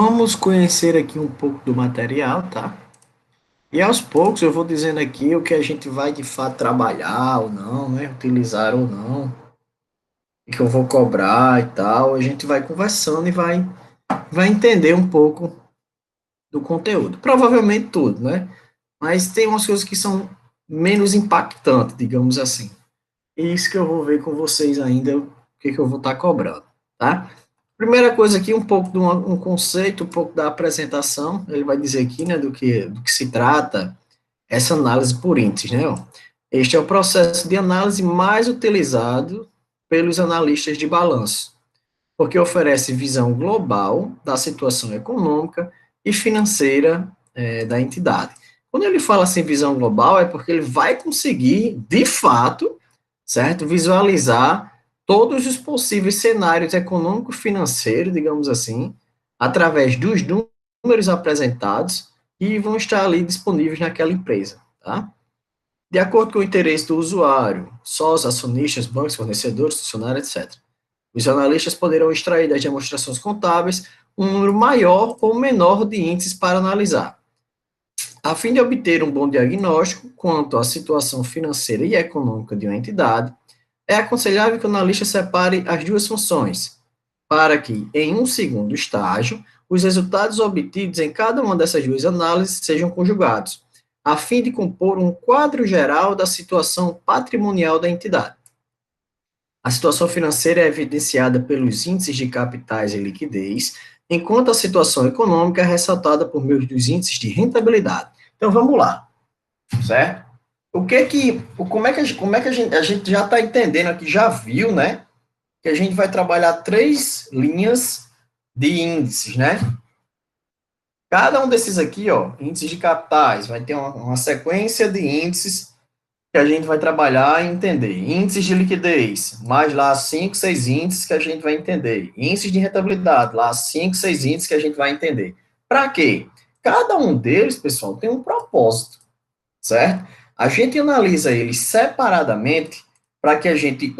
Vamos conhecer aqui um pouco do material, tá? E aos poucos eu vou dizendo aqui o que a gente vai de fato trabalhar ou não, né? Utilizar ou não, o que eu vou cobrar e tal. A gente vai conversando e vai entender um pouco do conteúdo. Provavelmente tudo, né? Mas tem umas coisas que são menos impactantes, digamos assim. E isso que eu vou ver com vocês ainda, o que eu vou estar cobrando, tá? Primeira coisa aqui, um pouco de um conceito, um pouco da apresentação. Ele vai dizer aqui, né, do que se trata essa análise por índices, né? Ó. Este é o processo de análise mais utilizado pelos analistas de balanço, porque oferece visão global da situação econômica e financeira da entidade. Quando ele fala assim visão global, é porque ele vai conseguir, de fato, certo, visualizar todos os possíveis cenários econômico-financeiros, digamos assim, através dos números apresentados e vão estar ali disponíveis naquela empresa, tá? De acordo com o interesse do usuário, sócios, acionistas, bancos, fornecedores, funcionários, etc. Os analistas poderão extrair das demonstrações contábeis um número maior ou menor de índices para analisar. A fim de obter um bom diagnóstico quanto à situação financeira e econômica de uma entidade, é aconselhável que o analista separe as duas funções, para que, em um segundo estágio, os resultados obtidos em cada uma dessas duas análises sejam conjugados, a fim de compor um quadro geral da situação patrimonial da entidade. A situação financeira é evidenciada pelos índices de capitais e liquidez, enquanto a situação econômica é ressaltada por meio dos índices de rentabilidade. Então vamos lá, certo? Como é que a gente já está entendendo aqui, já viu, né? Que a gente vai trabalhar três linhas de índices, né? Cada um desses aqui, ó, índices de capitais, vai ter uma sequência de índices que a gente vai trabalhar e entender. Índices de liquidez, mais lá 5, 6 índices que a gente vai entender. Índices de rentabilidade, lá 5, 6 índices que a gente vai entender. Para quê? Cada um deles, pessoal, tem um propósito, certo? A gente analisa eles separadamente para que a gente,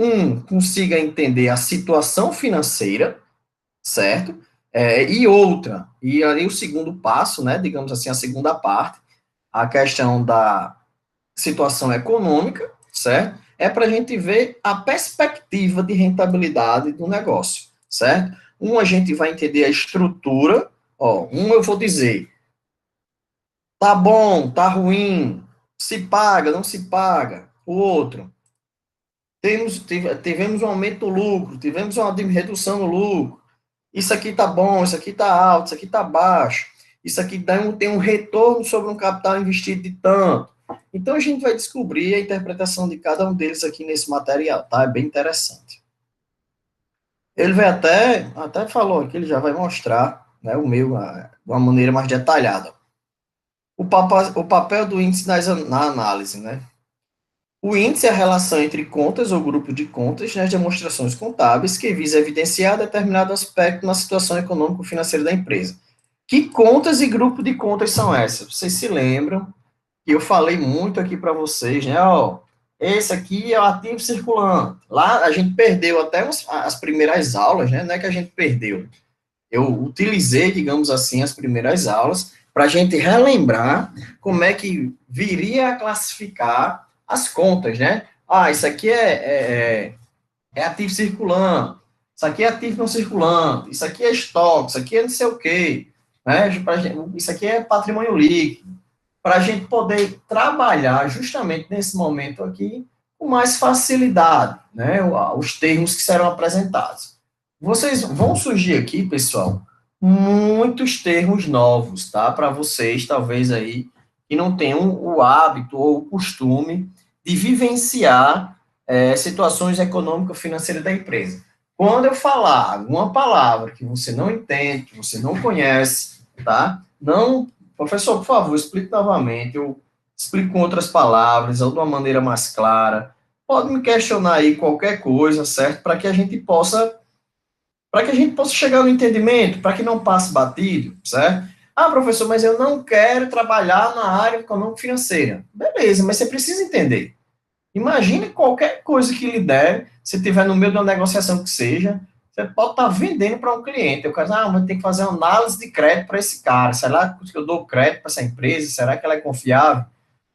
consiga entender a situação financeira, certo? E outra, e aí o segundo passo, né, digamos assim, a segunda parte, a questão da situação econômica, certo? É para a gente ver a perspectiva de rentabilidade do negócio, certo? A gente vai entender a estrutura, ó, eu vou dizer, tá bom, tá ruim, se paga, não se paga. O outro, tivemos um aumento do lucro, tivemos uma redução no lucro. Isso aqui tá bom, isso aqui tá alto, isso aqui tá baixo. Isso aqui tem um retorno sobre um capital investido de tanto. Então a gente vai descobrir a interpretação de cada um deles aqui nesse material, tá? É bem interessante. Ele vai até falou aqui, ele já vai mostrar, né, o meu, de uma maneira mais detalhada. O papel do índice na análise, né? O índice é a relação entre contas ou grupo de contas nas demonstrações contábeis que visa evidenciar determinado aspecto na situação econômico-financeira da empresa. Que contas e grupo de contas são essas? Vocês se lembram que eu falei muito aqui para vocês, né? Ó, esse aqui é o ativo circulante. Lá a gente perdeu até as primeiras aulas, né? Não é que a gente perdeu. Eu utilizei, digamos assim, as primeiras aulas para a gente relembrar como é que viria a classificar as contas, né? Ah, isso aqui é ativo circulante, isso aqui é ativo não circulante, isso aqui é estoque, isso aqui é não sei o quê, né? Isso aqui é patrimônio líquido, para a gente poder trabalhar justamente nesse momento aqui com mais facilidade, né? Os termos que serão apresentados. Vocês vão surgir aqui, pessoal, muitos termos novos, tá? Para vocês, talvez aí, que não tenham o hábito ou o costume de vivenciar situações econômico-financeiras da empresa. Quando eu falar alguma palavra que você não entende, que você não conhece, tá? Não, professor, por favor, explique novamente, eu explico com outras palavras, ou de uma maneira mais clara. Pode me questionar aí qualquer coisa, certo? Para que a gente possa chegar no entendimento, para que não passe batido, certo? Ah, professor, mas eu não quero trabalhar na área econômico-financeira. Beleza, mas você precisa entender. Imagine qualquer coisa que lhe der, se estiver no meio de uma negociação que seja, Você pode estar vendendo para um cliente. Eu quero, mas tem que fazer uma análise de crédito para esse cara. Será que eu dou crédito para essa empresa? Será que ela é confiável?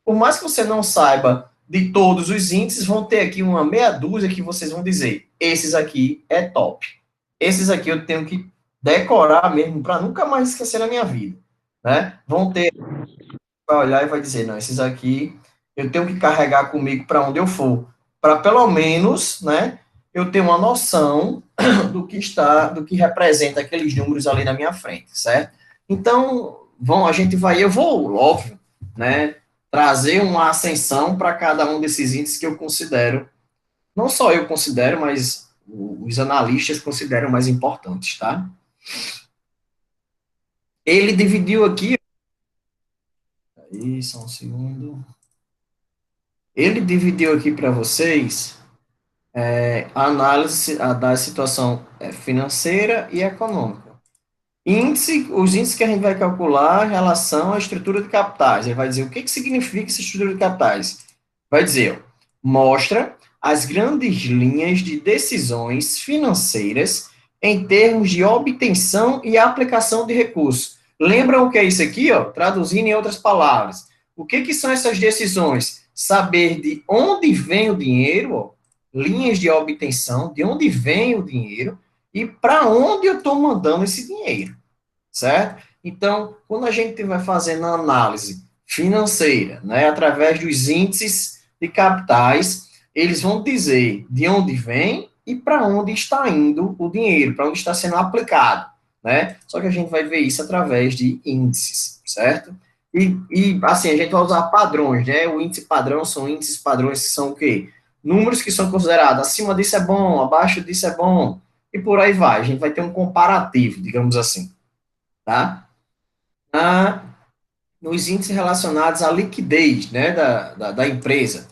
Por mais que você não saiba de todos os índices, vão ter aqui uma meia dúzia que vocês vão dizer: esses aqui é top. Esses aqui eu tenho que decorar mesmo para nunca mais esquecer na minha vida, né? Vão ter, vai olhar e vai dizer: não, esses aqui eu tenho que carregar comigo para onde eu for, para pelo menos, né, eu ter uma noção do que representa aqueles números ali na minha frente, certo? Então, a gente vai, eu vou, óbvio, né, trazer uma ascensão para cada um desses índices que eu considero, não só eu considero, mas os analistas consideram mais importantes, tá? Ele dividiu aqui, aí, só um segundo. Ele dividiu aqui para vocês a análise da situação financeira e econômica. Os índices que a gente vai calcular em relação à estrutura de capitais. Ele vai dizer o que significa essa estrutura de capitais. Vai dizer, ó, mostra as grandes linhas de decisões financeiras em termos de obtenção e aplicação de recursos. Lembram o que é isso aqui? Ó? Traduzindo em outras palavras. O que são essas decisões? Saber de onde vem o dinheiro, ó, linhas de obtenção, de onde vem o dinheiro e para onde eu estou mandando esse dinheiro, certo? Então, quando a gente vai fazendo a análise financeira, né, através dos índices de capitais, eles vão dizer de onde vem e para onde está indo o dinheiro, para onde está sendo aplicado, né? Só que a gente vai ver isso através de índices, certo? Assim, a gente vai usar padrões, né? O índice padrão são índices padrões que são o quê? Números que são considerados acima disso é bom, abaixo disso é bom, e por aí vai. A gente vai ter um comparativo, digamos assim, tá? Na, nos índices relacionados à liquidez, né, da empresa,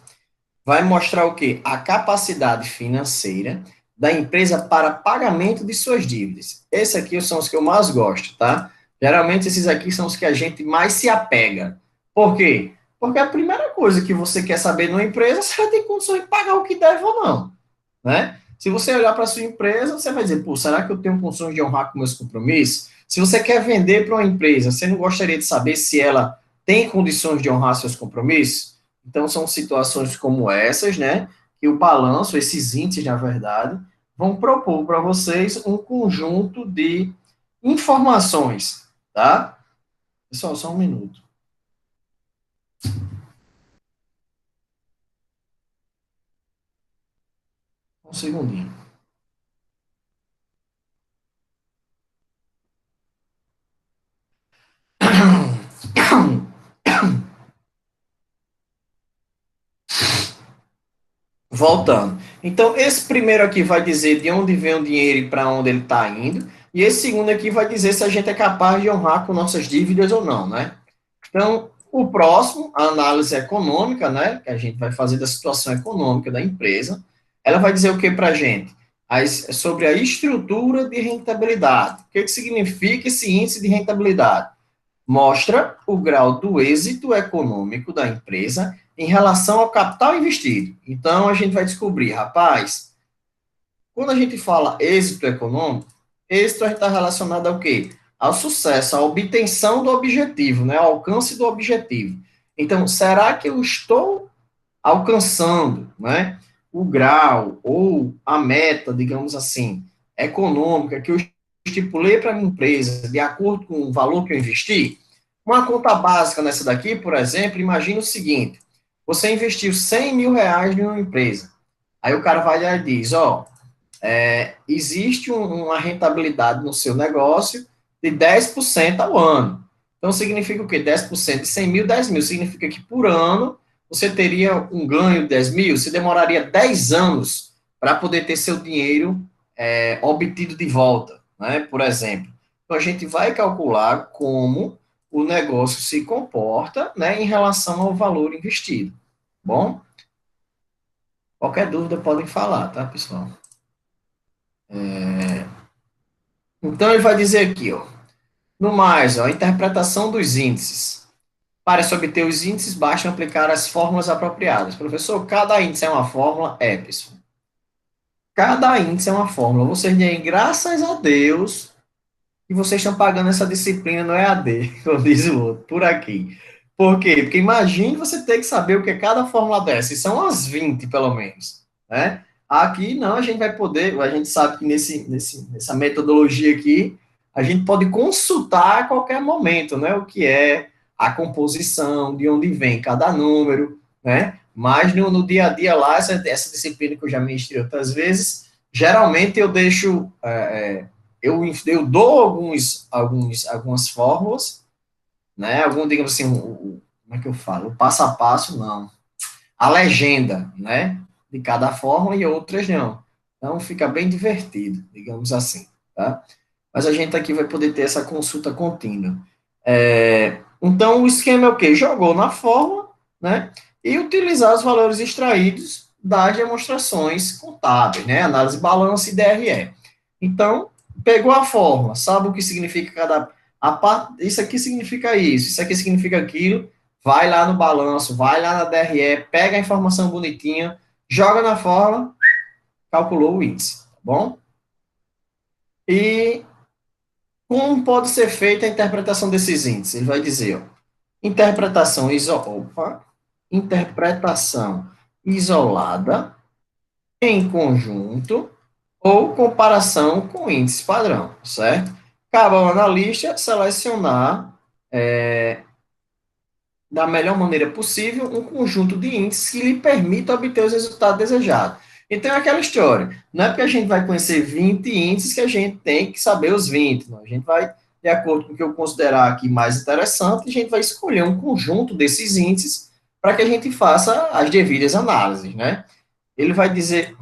vai mostrar o quê? A capacidade financeira da empresa para pagamento de suas dívidas. Esses aqui são os que eu mais gosto, tá? Geralmente esses aqui são os que a gente mais se apega. Por quê? Porque a primeira coisa que você quer saber numa empresa, se ela tem condições de pagar o que deve ou não, né? Se você olhar para a sua empresa, você vai dizer, pô, será que eu tenho condições de honrar com meus compromissos? Se você quer vender para uma empresa, você não gostaria de saber se ela tem condições de honrar seus compromissos? Então, são situações como essas, né, que o balanço, esses índices, na verdade, vão propor para vocês um conjunto de informações, tá? Pessoal, só um minuto. Um segundinho. Voltando. Então, esse primeiro aqui vai dizer de onde vem o dinheiro e para onde ele está indo. E esse segundo aqui vai dizer se a gente é capaz de honrar com nossas dívidas ou não, né? Então, o próximo, a análise econômica, né? Que a gente vai fazer da situação econômica da empresa. Ela vai dizer o que para a gente? Sobre a estrutura de rentabilidade. O que significa esse índice de rentabilidade? Mostra o grau do êxito econômico da empresa em relação ao capital investido. Então, a gente vai descobrir, rapaz, quando a gente fala êxito econômico, êxito está relacionado ao quê? Ao sucesso, à obtenção do objetivo, né? Ao alcance do objetivo. Então, será que eu estou alcançando, né, o grau ou a meta, digamos assim, econômica que eu estipulei para a minha empresa, de acordo com o valor que eu investi? Uma conta básica nessa daqui, por exemplo, imagina o seguinte: você investiu 100 mil reais em uma empresa. Aí o cara vai lá e diz: ó, existe uma rentabilidade no seu negócio de 10% ao ano. Então, significa o quê? 10% de 100 mil, 10 mil. Significa que por ano você teria um ganho de 10 mil, você demoraria 10 anos para poder ter seu dinheiro obtido de volta, né? Por exemplo. Então, a gente vai calcular como o negócio se comporta, né, em relação ao valor investido. Bom, qualquer dúvida podem falar, tá, pessoal? Então, ele vai dizer aqui, ó, no mais, ó, a interpretação dos índices. Para se obter os índices, basta aplicar as fórmulas apropriadas. Professor, cada índice é uma fórmula? É, pessoal. Cada índice é uma fórmula. Vocês têm, graças a Deus, que vocês estão pagando essa disciplina no EAD, como diz o outro, por aqui. Por quê? Porque imagine você ter que saber o que é cada fórmula dessa, e são umas 20, pelo menos, né? Aqui, não, a gente vai poder, a gente sabe que nessa metodologia aqui, a gente pode consultar a qualquer momento, né? O que é a composição, de onde vem cada número, né? Mas no dia a dia lá, essa disciplina que eu já ministrei outras vezes, geralmente eu deixo eu dou algumas fórmulas, né? Digamos assim, como é que eu falo? O passo a passo, não. A legenda, né? De cada fórmula e outras não. Então fica bem divertido, digamos assim, tá? Mas a gente aqui vai poder ter essa consulta contínua. Então o esquema é o quê? Jogou na fórmula, né? E utilizar os valores extraídos das demonstrações contábeis, né? Análise balança e DRE. Então, pegou a fórmula, sabe o que significa a parte, isso aqui significa isso aqui significa aquilo, vai lá no balanço, vai lá na DRE, pega a informação bonitinha, joga na fórmula, calculou o índice, tá bom? E como pode ser feita a interpretação desses índices? Ele vai dizer, ó, interpretação isolada, em conjunto, ou comparação com índices padrão, certo? Cabe ao analista selecionar da melhor maneira possível um conjunto de índices que lhe permita obter os resultados desejados. Então é aquela história, não é porque a gente vai conhecer 20 índices que a gente tem que saber os 20, não. A gente vai, de acordo com o que eu considerar aqui mais interessante, a gente vai escolher um conjunto desses índices para que a gente faça as devidas análises, né? Ele vai dizer,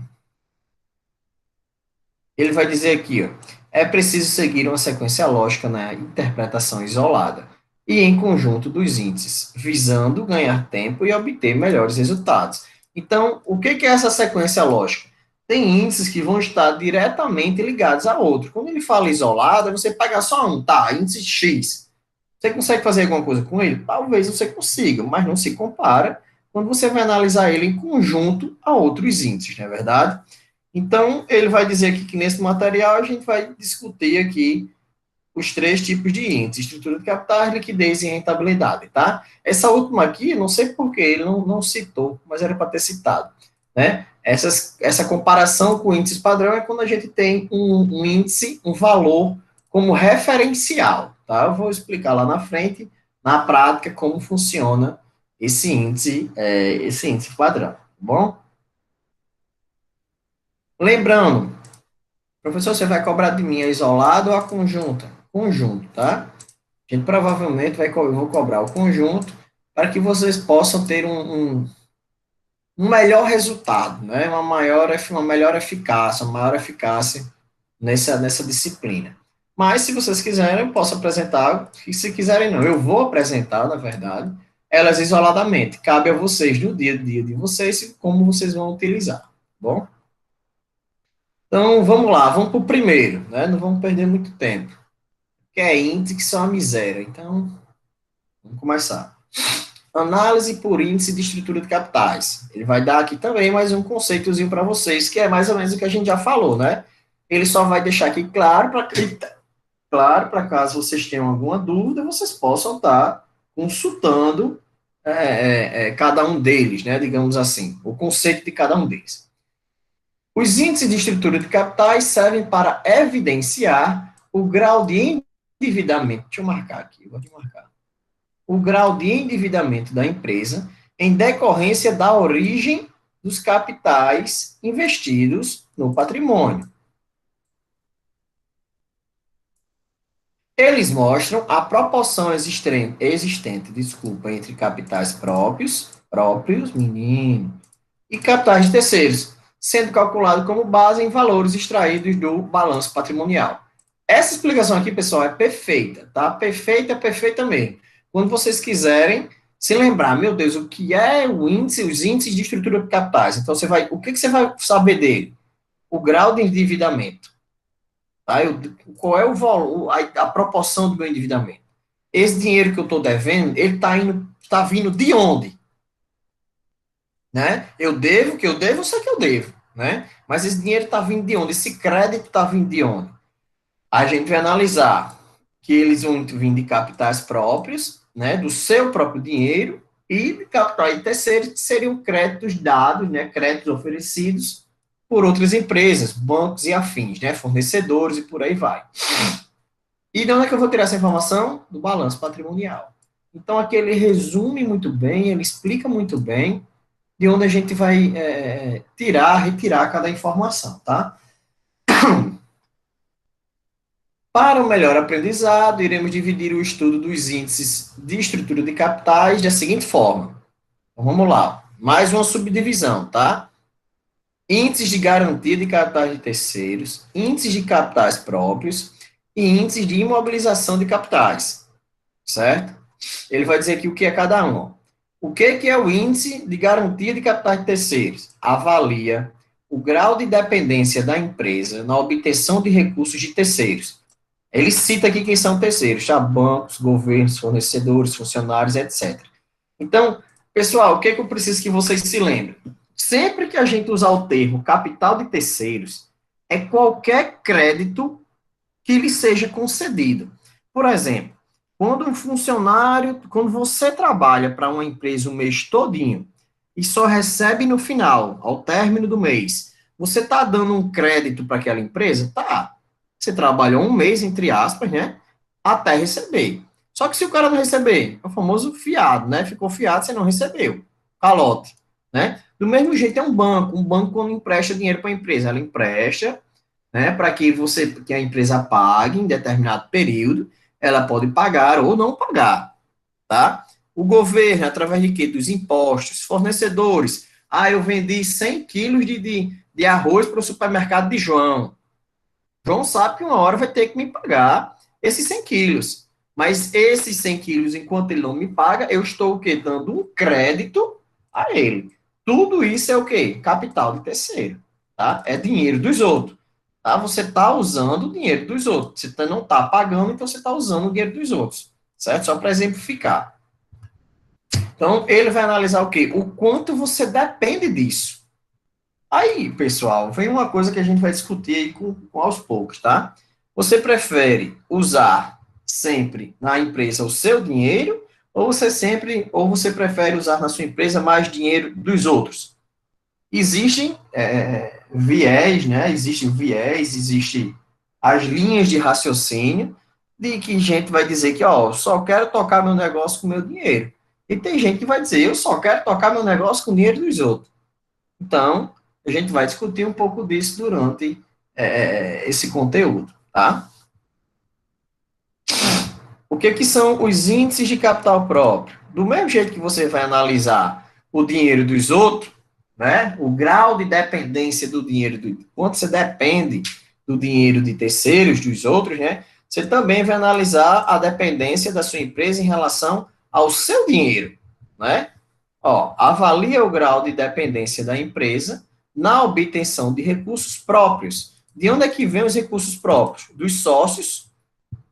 Ele vai dizer aqui, ó, é preciso seguir uma sequência lógica na interpretação isolada e em conjunto dos índices, visando ganhar tempo e obter melhores resultados. Então, o que é essa sequência lógica? Tem índices que vão estar diretamente ligados a outro. Quando ele fala isolada, você pega só um, tá, índice X. Você consegue fazer alguma coisa com ele? Talvez você consiga, mas não se compara quando você vai analisar ele em conjunto a outros índices, não é verdade? Então, ele vai dizer aqui que nesse material a gente vai discutir aqui os três tipos de índice, estrutura de capitais, liquidez e rentabilidade, tá? Essa última aqui, não sei por que ele não citou, mas era para ter citado, né? Essa comparação com índices padrão é quando a gente tem um índice, um valor como referencial, tá? Eu vou explicar lá na frente, na prática, como funciona esse índice padrão, tá bom? Lembrando, professor, você vai cobrar de mim a isolado ou a conjunta? Conjunto, tá? A gente provavelmente eu vou cobrar o conjunto para que vocês possam ter um melhor resultado, né? Uma melhor eficácia, uma maior eficácia nessa disciplina. Mas, se vocês quiserem, eu posso apresentar, e se quiserem não, eu vou apresentar, na verdade, elas isoladamente. Cabe a vocês, no dia a dia de vocês, como vocês vão utilizar, tá bom? Então, vamos lá, vamos para o primeiro, né? Não vamos perder muito tempo. Que é índice que são a miséria. Então, vamos começar. Análise por índice de estrutura de capitais. Ele vai dar aqui também mais um conceitozinho para vocês, que é mais ou menos o que a gente já falou, né? Ele só vai deixar aqui claro, para caso vocês tenham alguma dúvida, vocês possam estar consultando cada um deles, né? Digamos assim, o conceito de cada um deles. Os índices de estrutura de capitais servem para evidenciar o grau de endividamento. Deixa eu marcar aqui, vou marcar. O grau de endividamento da empresa em decorrência da origem dos capitais investidos no patrimônio. Eles mostram a proporção existente, entre capitais próprios, menino, e capitais de terceiros, sendo calculado como base em valores extraídos do balanço patrimonial. Essa explicação aqui, pessoal, é perfeita, tá? Perfeita, perfeita mesmo. Quando vocês quiserem se lembrar, meu Deus, o que é os índices de estrutura de capitais? Então, o que você vai saber dele? O grau de endividamento, tá? Qual é o valor, a proporção do meu endividamento? Esse dinheiro que eu estou devendo, ele está vindo de onde? Né? Eu devo, o que eu devo, eu sei que eu devo. né? Mas esse dinheiro está vindo de onde? Esse crédito está vindo de onde? A gente vai analisar que eles vão vir de capitais próprios, né, do seu próprio dinheiro, e de capitais terceiros, que seriam créditos dados, né, créditos oferecidos por outras empresas, bancos e afins, né, fornecedores e por aí vai. E de onde é que eu vou tirar essa informação? Do balanço patrimonial. Então, aqui ele resume muito bem, ele explica muito bem de onde a gente vai retirar cada informação, tá? Para o melhor aprendizado, iremos dividir o estudo dos índices de estrutura de capitais da seguinte forma. Então, vamos lá. Mais uma subdivisão, tá? Índices de garantia de capitais de terceiros, índices de capitais próprios e índices de imobilização de capitais, certo? Ele vai dizer aqui o que é cada um. O que é o índice de garantia de capitais de terceiros? Avalia o grau de dependência da empresa na obtenção de recursos de terceiros. Ele cita aqui quem são terceiros, tá? Bancos, governos, fornecedores, funcionários, etc. Então, pessoal, o que eu preciso que vocês se lembrem? Sempre que a gente usar o termo capital de terceiros, é qualquer crédito que lhe seja concedido. Por exemplo, quando você trabalha para uma empresa o mês todinho e só recebe no final, ao término do mês, você está dando um crédito para aquela empresa? Tá. Você trabalhou um mês, entre aspas, né? Até receber. Só que se o cara não receber, é o famoso fiado, né? Ficou fiado, você não recebeu. Calote, né? Do mesmo jeito é um banco. Um banco, quando empresta dinheiro para a empresa, ela empresta, né? Para que a empresa pague em determinado período, ela pode pagar ou não pagar, tá? O governo, através de quê? Dos impostos, fornecedores. Ah, eu vendi 100 quilos de arroz para o supermercado de João. João sabe que uma hora vai ter que me pagar esses 100 quilos. Mas esses 100 quilos, enquanto ele não me paga, eu estou o quê? Dando um crédito a ele. Tudo isso é o quê? Capital de terceiro. Tá? É dinheiro dos outros. Tá? Você está usando o dinheiro dos outros. Você não está pagando, então você está usando o dinheiro dos outros. Certo? Só para exemplificar. Então, ele vai analisar o quê? O quanto você depende disso. Aí, pessoal, vem uma coisa que a gente vai discutir aí com aos poucos, tá? Você prefere usar sempre na empresa o seu dinheiro ou você prefere usar na sua empresa mais dinheiro dos outros? Existem viés, né? Existe as linhas de raciocínio de que gente vai dizer que, ó, só quero tocar meu negócio com meu dinheiro. E tem gente que vai dizer, eu só quero tocar meu negócio com o dinheiro dos outros. Então, a gente vai discutir um pouco disso durante esse conteúdo, tá? O que são os índices de capital próprio? Do mesmo jeito que você vai analisar o dinheiro dos outros, né? O grau de dependência do dinheiro, quanto você depende do dinheiro de terceiros, dos outros, né? Você também vai analisar a dependência da sua empresa em relação ao seu dinheiro, né? Ó, avalia o grau de dependência da empresa na obtenção de recursos próprios. De onde é que vem os recursos próprios? Dos sócios,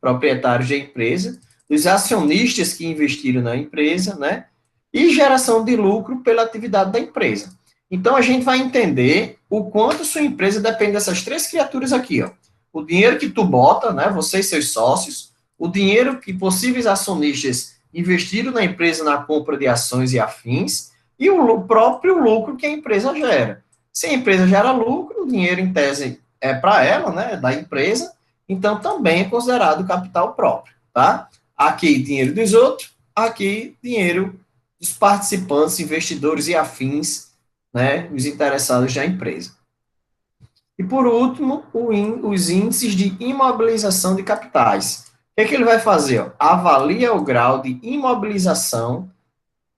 proprietários da empresa, dos acionistas que investiram na empresa, né? E geração de lucro pela atividade da empresa. Então, a gente vai entender o quanto sua empresa depende dessas três criaturas aqui, ó. O dinheiro que tu bota, né, você e seus sócios, o dinheiro que possíveis acionistas investiram na empresa na compra de ações e afins, e o próprio lucro que a empresa gera. Se a empresa gera lucro, o dinheiro, em tese, é para ela, né, da empresa, então também é considerado capital próprio, tá? Aqui, dinheiro dos outros, aqui, dinheiro dos participantes, investidores e afins, né, os interessados da empresa. E, por último, os índices de imobilização de capitais. O que ele vai fazer? Ó? Avalia o grau de imobilização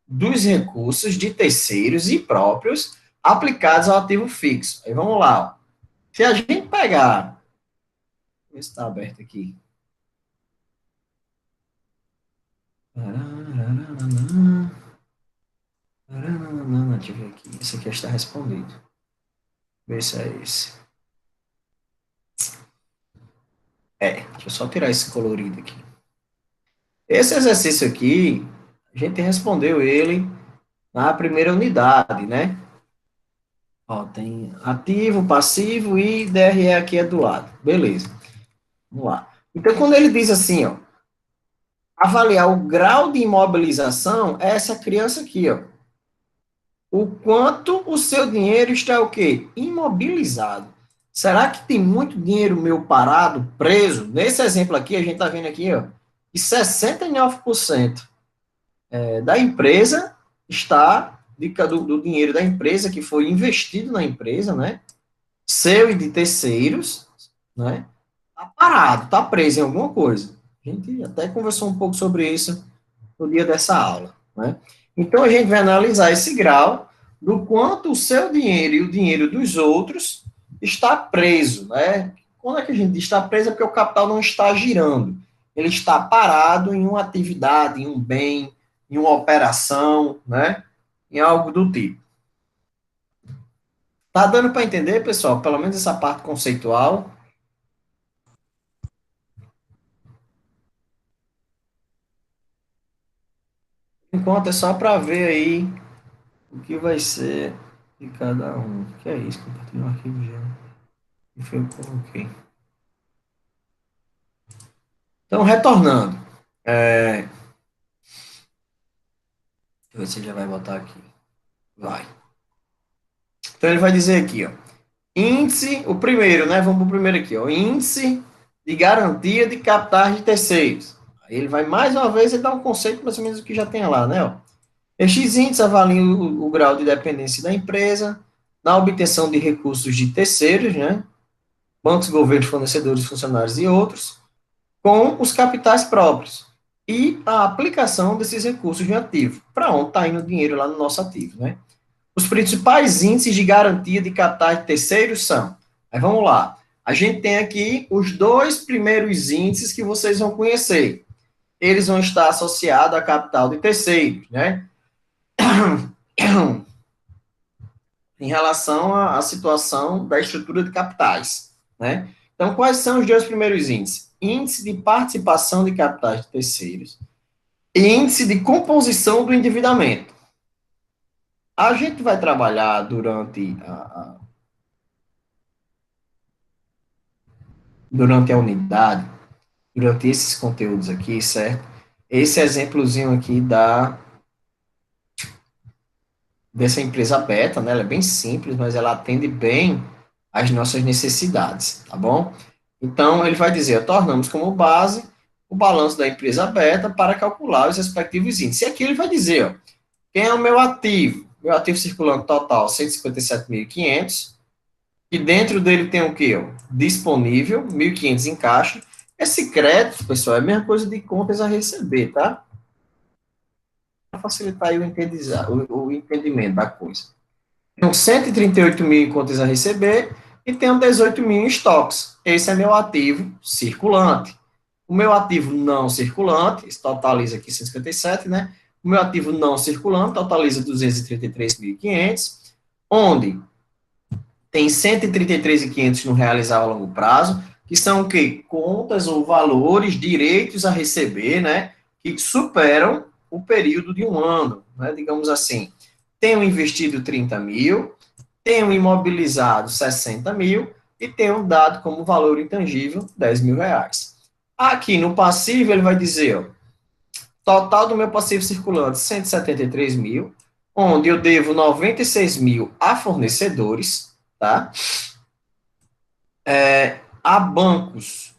dos recursos de terceiros e próprios aplicados ao ativo fixo. Aí vamos lá. Ó. Se a gente pegar. Vê se está aberto aqui. Deixa eu ver aqui. Esse aqui está respondido. Vê se é esse. Deixa eu só tirar esse colorido aqui. Esse exercício aqui, a gente respondeu ele na primeira unidade, né? Ó, tem ativo, passivo e DRE aqui é do lado. Beleza. Vamos lá. Então, quando ele diz assim, ó, avaliar o grau de imobilização, é essa criança aqui, ó. O quanto o seu dinheiro está o quê? Imobilizado. Será que tem muito dinheiro meu parado, preso? Nesse exemplo aqui, a gente está vendo aqui, ó, que 69% da empresa está, do dinheiro da empresa que foi investido na empresa, né? Seu e de terceiros, né? Está parado, está preso em alguma coisa. A gente até conversou um pouco sobre isso no dia dessa aula, né? Então, a gente vai analisar esse grau do quanto o seu dinheiro e o dinheiro dos outros está preso, né? Quando é que a gente diz está preso é porque o capital não está girando. Ele está parado em uma atividade, em um bem, em uma operação, né? Em algo do tipo. Tá dando para entender, pessoal? Pelo menos essa parte conceitual. Enquanto é só para ver aí o que vai ser de cada um. Que é isso? Compartilhar um arquivo já. Que foi o que eu coloquei. Então, retornando. Deixa eu ver se ele já vai botar aqui. Vai. Então, ele vai dizer aqui, ó. Índice, o primeiro, né? Vamos para o primeiro aqui, ó. Índice de garantia de capitais de terceiros. Aí ele vai mais uma vez e dá um conceito mais ou menos do que já tem lá, né? Ó. Estes índices avaliam o grau de dependência da empresa na obtenção de recursos de terceiros, né? Bancos, governos, fornecedores, funcionários e outros, com os capitais próprios e a aplicação desses recursos de ativo. Para onde está indo o dinheiro lá no nosso ativo, né? Os principais índices de garantia de capitais de terceiros são. Aí vamos lá. A gente tem aqui os dois primeiros índices que vocês vão conhecer. Eles vão estar associados a capital de terceiros, né? Em relação à situação da estrutura de capitais, né? Então, quais são os dois primeiros índices? Índice de participação de capitais de terceiros e índice de composição do endividamento. A gente vai trabalhar durante a unidade, durante esses conteúdos aqui, certo? Esse exemplozinho aqui dessa empresa beta, né? Ela é bem simples, mas ela atende bem às nossas necessidades, tá bom? Então, ele vai dizer, tornamos como base o balanço da empresa beta para calcular os respectivos índices. E aqui ele vai dizer, ó, quem é o meu ativo? Meu ativo circulante total, 157.500. E dentro dele tem o quê? Ó? Disponível, 1.500 em caixa. Esse crédito, pessoal, é a mesma coisa de contas a receber, tá? Para facilitar aí o entendimento da coisa. Tenho 138 mil em contas a receber e tenho 18 mil em estoques. Esse é meu ativo circulante. O meu ativo não circulante, isso totaliza aqui 157, né? O meu ativo não circulante totaliza 233.500, onde tem 133.500 no realizar a longo prazo, que são o quê? Contas ou valores, direitos a receber, né? Que superam o período de um ano, né? Digamos assim. Tenho investido 30 mil, tenho imobilizado 60 mil e tenho dado como valor intangível 10 mil reais. Aqui no passivo, ele vai dizer, ó, total do meu passivo circulante, 173 mil, onde eu devo 96 mil a fornecedores, tá? A bancos,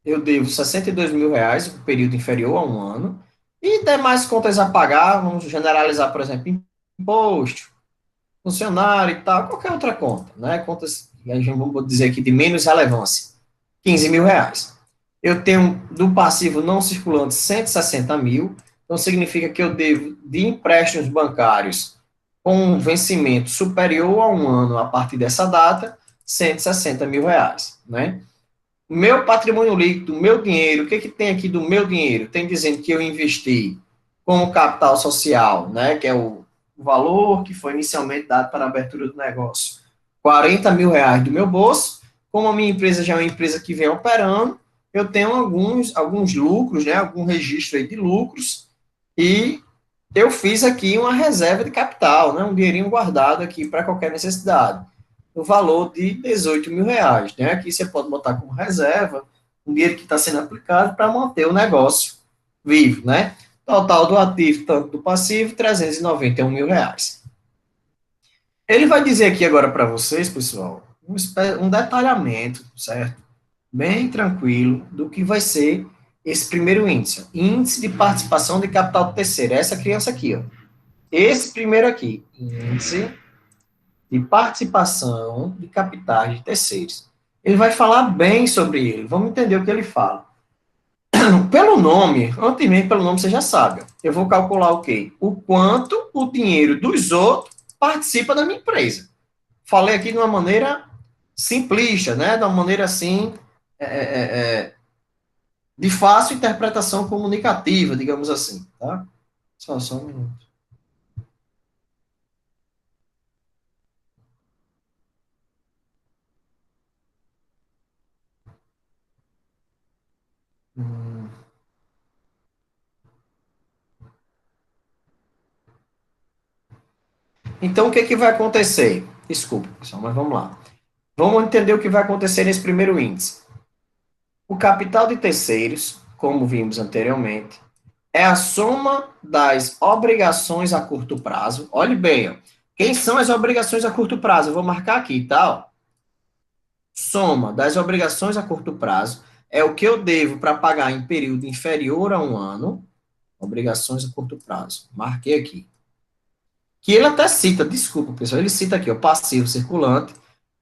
eu devo 62 mil reais, um período inferior a um ano, e demais contas a pagar, vamos generalizar, por exemplo, imposto, funcionário e tal, qualquer outra conta, né? Contas, vamos dizer aqui, de menos relevância, 15 mil reais. Eu tenho do passivo não circulante 160 mil, então significa que eu devo de empréstimos bancários com um vencimento superior a um ano a partir dessa data, 160 mil reais, né? Meu patrimônio líquido, meu dinheiro, o que, que tem aqui do meu dinheiro? Tem dizendo que eu investi como capital social, né, que é o valor que foi inicialmente dado para a abertura do negócio. 40 mil reais do meu bolso. Como a minha empresa já é uma empresa que vem operando, eu tenho alguns lucros, né, algum registro aí de lucros, e eu fiz aqui uma reserva de capital, né, um dinheirinho guardado aqui para qualquer necessidade. no valor de R$ 18.000, né? Aqui você pode botar como reserva um dinheiro que está sendo aplicado para manter o negócio vivo, né? Total do ativo, tanto do passivo, R$ 391.000. Ele vai dizer aqui agora para vocês, pessoal, um detalhamento, certo? Bem tranquilo do que vai ser esse primeiro índice. Índice de participação de capital terceiro. Essa criança aqui, ó. Esse primeiro aqui, índice de participação de capitais de terceiros. Ele vai falar bem sobre ele. Vamos entender o que ele fala. Pelo nome, antes mesmo pelo nome você já sabe. Eu vou calcular o quê? O quanto o dinheiro dos outros participa da minha empresa. Falei aqui de uma maneira simplista, né? De uma maneira assim, de fácil interpretação comunicativa, digamos assim, tá? Só um minuto. Hum. Então, o que, que vai acontecer? Desculpa, pessoal, mas vamos lá. Vamos entender o que vai acontecer nesse primeiro índice. O capital de terceiros, como vimos anteriormente, é a soma das obrigações a curto prazo. Olhe bem, ó. Quem são as obrigações a curto prazo? Eu vou marcar aqui, tá? Soma das obrigações a curto prazo é o que eu devo para pagar em período inferior a um ano. Obrigações a curto prazo. Marquei aqui. Que ele até cita, desculpa, pessoal, ele cita aqui o passivo circulante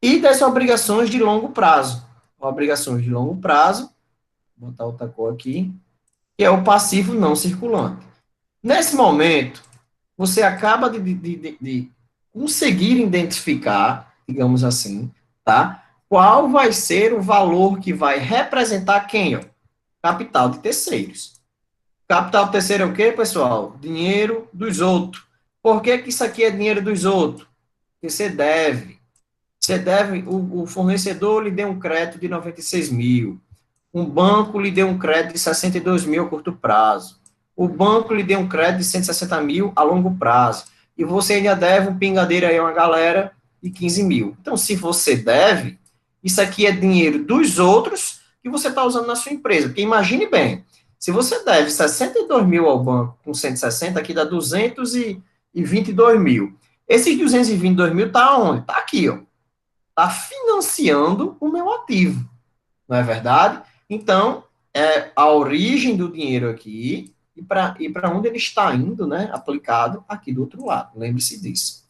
e das obrigações de longo prazo. Obrigações de longo prazo, vou botar outra cor aqui, que é o passivo não circulante. Nesse momento, você acaba de conseguir identificar, digamos assim, tá? Qual vai ser o valor que vai representar quem? Ó? Capital de terceiros. Capital terceiro é o quê, pessoal? Dinheiro dos outros. Por que, que isso aqui é dinheiro dos outros? Porque você deve. Você deve, o fornecedor lhe deu um crédito de 96 mil. Um banco lhe deu um crédito de 62 mil a curto prazo. O banco lhe deu um crédito de 160 mil a longo prazo. E você ainda deve um pingadeiro aí a uma galera de 15 mil. Então, se você deve, isso aqui é dinheiro dos outros que você está usando na sua empresa. Porque imagine bem, se você deve 62 mil ao banco com 160, aqui dá 222 mil. Esses 222 mil está onde? Está aqui, ó. Está financiando o meu ativo, não é verdade? Então, é a origem do dinheiro aqui e para onde ele está indo, né? Aplicado aqui do outro lado. Lembre-se disso.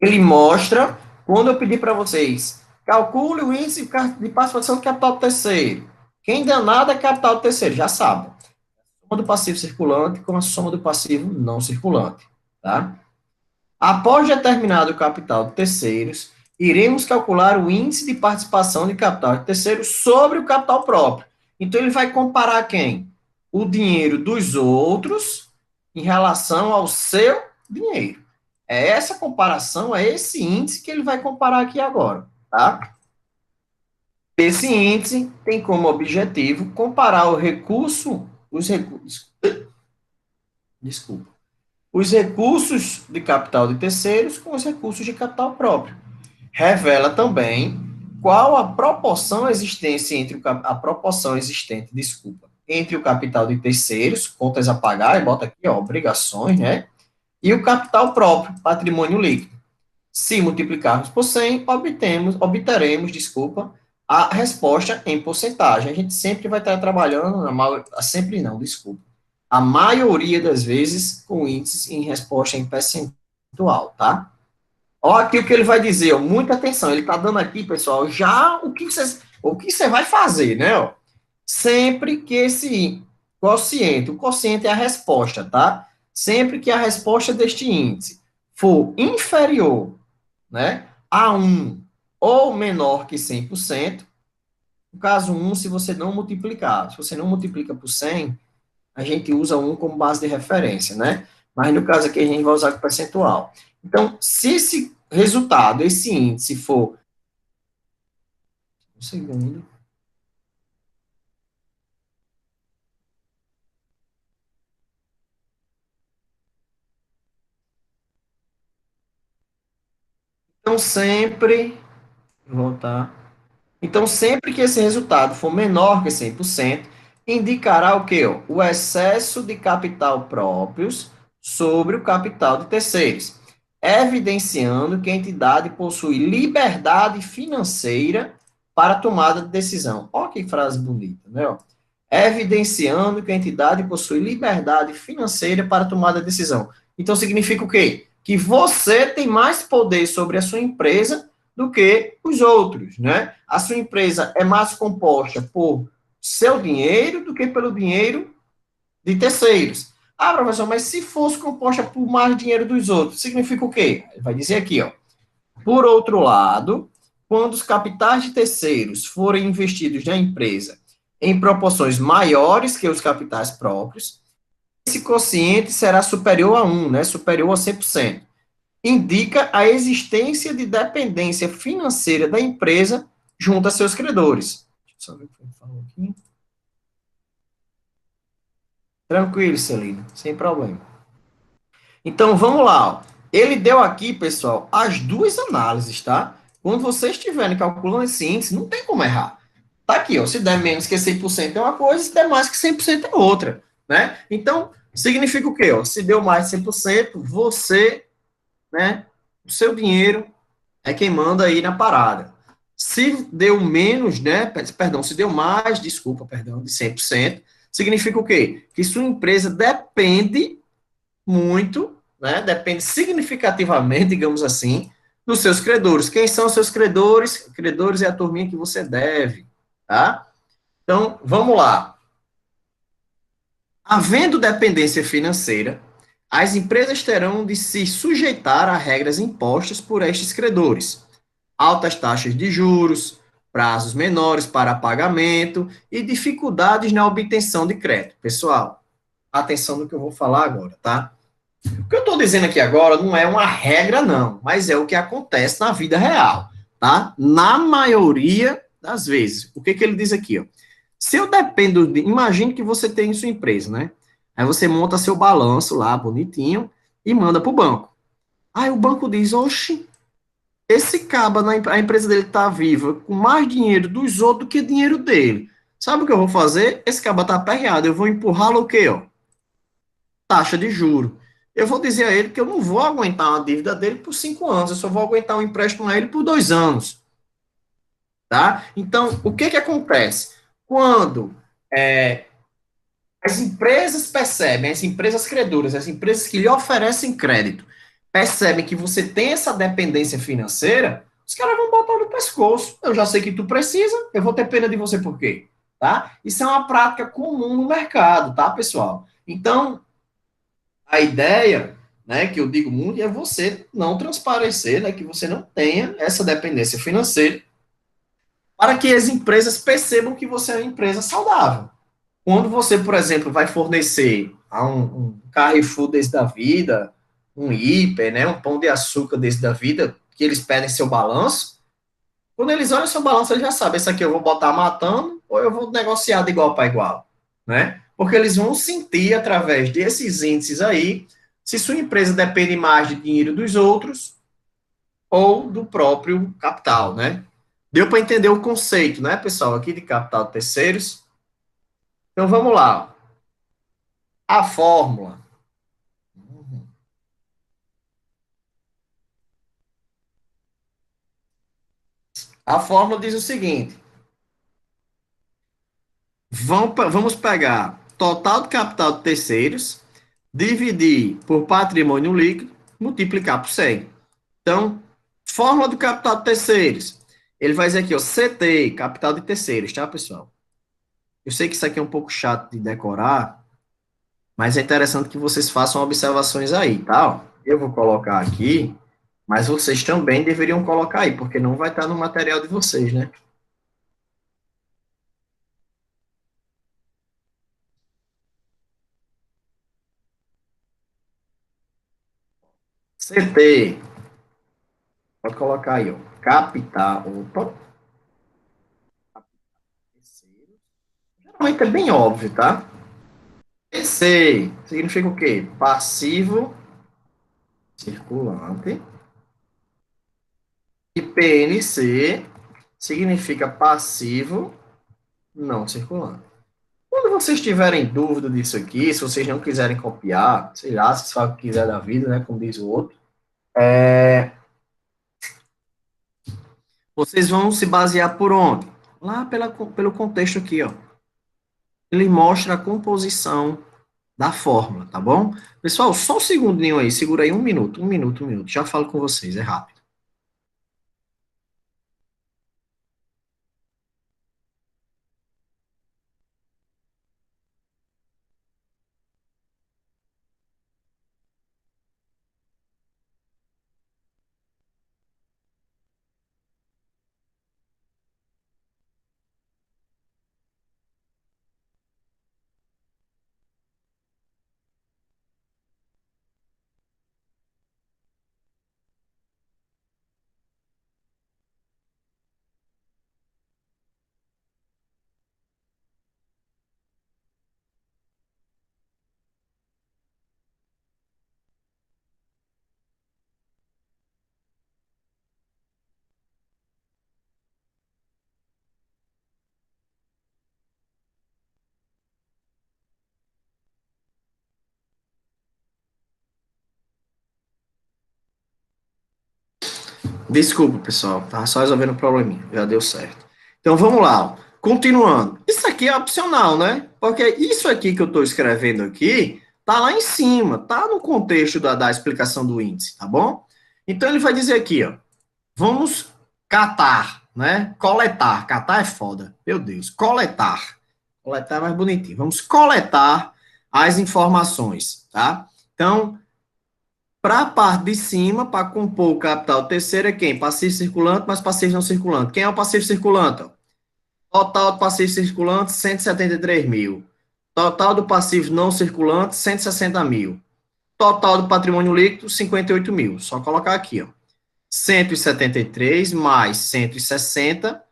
Ele mostra, quando eu pedir para vocês, calcule o índice de participação do capital terceiro. Quem danado é capital terceiro, já sabe. Soma do passivo circulante com a soma do passivo não circulante, tá? Após determinado o capital de terceiros, iremos calcular o índice de participação de capital de terceiros sobre o capital próprio. Então, ele vai comparar quem? O dinheiro dos outros em relação ao seu dinheiro. É essa comparação, é esse índice que ele vai comparar aqui agora, tá? Esse índice tem como objetivo comparar o recurso, os recursos, desculpa, os recursos de capital de terceiros com os recursos de capital próprio. Revela também qual a proporção existente entre a proporção existente, desculpa, entre o capital de terceiros, contas a pagar, e bota aqui, ó, obrigações, né? E o capital próprio, patrimônio líquido. Se multiplicarmos por 100, obteremos, desculpa, a resposta em porcentagem. A gente sempre vai estar trabalhando, sempre não, desculpa. A maioria das vezes com índices em resposta em percentual, tá? Olha aqui o que ele vai dizer, ó, muita atenção. Ele está dando aqui, pessoal, já o que você vai fazer, né? Ó? Sempre que esse quociente, o quociente é a resposta, tá? Sempre que a resposta deste índice for inferior, né, a 1 ou menor que 100%, no caso 1, se você não multiplicar, se você não multiplica por 100, a gente usa 1 como base de referência, né? Mas no caso aqui a gente vai usar com percentual. Então, se esse resultado, esse índice for um segundo, Então, sempre, vou voltar. Então, sempre que esse resultado for menor que 100%, indicará o quê? O excesso de capital próprios sobre o capital de terceiros, evidenciando que a entidade possui liberdade financeira para a tomada de decisão. Olha que frase bonita, né? Evidenciando que a entidade possui liberdade financeira para a tomada de decisão. Então, significa o quê? Que você tem mais poder sobre a sua empresa do que os outros, né? A sua empresa é mais composta por seu dinheiro do que pelo dinheiro de terceiros. Ah, professor, mas se fosse composta por mais dinheiro dos outros, significa o quê? Ele vai dizer aqui, ó. Por outro lado, quando os capitais de terceiros forem investidos na empresa em proporções maiores que os capitais próprios, esse quociente será superior a 1, né? Superior a 100%. Indica a existência de dependência financeira da empresa junto a seus credores. Deixa eu só ver o que ele falou aqui. Tranquilo, Celina, sem problema. Então, vamos lá. Ó. Ele deu aqui, pessoal, as duas análises, tá? Quando vocês estiverem calculando esse índice, não tem como errar. Tá aqui, ó. Se der menos que 100% é uma coisa, se der mais que 100% é outra, né? Então, significa o quê? Ó? Se deu mais de 100%, você, né, o seu dinheiro é quem manda aí na parada. Se deu menos, né? Perdão, se deu mais, desculpa, perdão, de 100%, significa o quê? Que sua empresa depende muito, né? Depende significativamente, digamos assim, dos seus credores. Quem são os seus credores? Credores é a turminha que você deve, tá? Então, vamos lá. Havendo dependência financeira, as empresas terão de se sujeitar a regras impostas por estes credores, altas taxas de juros, prazos menores para pagamento e dificuldades na obtenção de crédito. Pessoal, atenção no que eu vou falar agora, tá? O que eu estou dizendo aqui agora não é uma regra, não, mas é o que acontece na vida real, tá? Na maioria das vezes. O que que ele diz aqui, ó? Se eu dependo de. Imagine que você tem sua empresa, né? Aí você monta seu balanço lá, bonitinho, e manda para o banco. Aí o banco diz: oxe, esse caba, a empresa dele tá viva com mais dinheiro dos outros do que dinheiro dele. Sabe o que eu vou fazer? Esse caba tá aperreado. Eu vou empurrá-lo o quê, ó? Taxa de juro. Eu vou dizer a ele que eu não vou aguentar uma dívida dele por 5 anos, eu só vou aguentar um empréstimo a ele por 2 anos, tá? Então, o que que acontece? Quando as empresas percebem, as empresas credoras, as empresas que lhe oferecem crédito, percebem que você tem essa dependência financeira, os caras vão botar no pescoço. Eu já sei que tu precisa, eu vou ter pena de você por quê? Tá? Isso é uma prática comum no mercado, tá, pessoal? Então, a ideia, né, que eu digo muito, é você não transparecer, né, que você não tenha essa dependência financeira, para que as empresas percebam que você é uma empresa saudável. Quando você, por exemplo, vai fornecer a um Carrefour desse da vida, um hiper, né, um pão de açúcar desse da vida, que eles pedem seu balanço, quando eles olham seu balanço, eles já sabem, esse aqui eu vou botar matando ou eu vou negociar de igual para igual, né? Porque eles vão sentir, através desses índices aí, se sua empresa depende mais de dinheiro dos outros ou do próprio capital, né? Deu para entender o conceito, né, pessoal, aqui de capital de terceiros? Então, vamos lá. A fórmula. A fórmula diz o seguinte: vamos pegar total de capital de terceiros, dividir por patrimônio líquido, multiplicar por 100. Então, fórmula do capital de terceiros. Ele vai dizer aqui, ó, CT, capital de terceiros, tá, pessoal? Eu sei que isso aqui é um pouco chato de decorar, mas é interessante que vocês façam observações aí, tá? Ó, eu vou colocar aqui, mas vocês também deveriam colocar aí, porque não vai estar no material de vocês, né? CT, pode colocar aí, ó, capital, opa, terceiros. Geralmente é bem óbvio, tá? PC significa o quê? Passivo circulante E PNC significa passivo não circulante. Quando vocês tiverem dúvida disso aqui, se vocês não quiserem copiar, sei lá, se sabe o que quiser da vida, né, como diz o outro, vocês vão se basear por onde? Lá pelo contexto aqui, ó. Ele mostra a composição da fórmula, tá bom? Pessoal, só um segundinho aí, segura aí um minuto, já falo com vocês, é rápido. Desculpa, pessoal, tava só resolvendo um probleminha, já deu certo. Então vamos lá, ó. Continuando. Isso aqui é opcional, né? Porque isso aqui que eu estou escrevendo aqui tá lá em cima, tá no contexto da explicação do índice, tá bom? Então ele vai dizer aqui, ó, vamos catar, né? Coletar, catar é foda, meu Deus, coletar. Coletar é mais bonitinho. Vamos coletar as informações, tá? Então, para a parte de cima, para compor o capital terceiro, é quem? Passivo circulante mais passivo não circulante. Quem é o passivo circulante? Total do passivo circulante, 173 mil. Total do passivo não circulante, 160 mil. Total do patrimônio líquido, 58 mil. Só colocar aqui, ó. 173 mais 160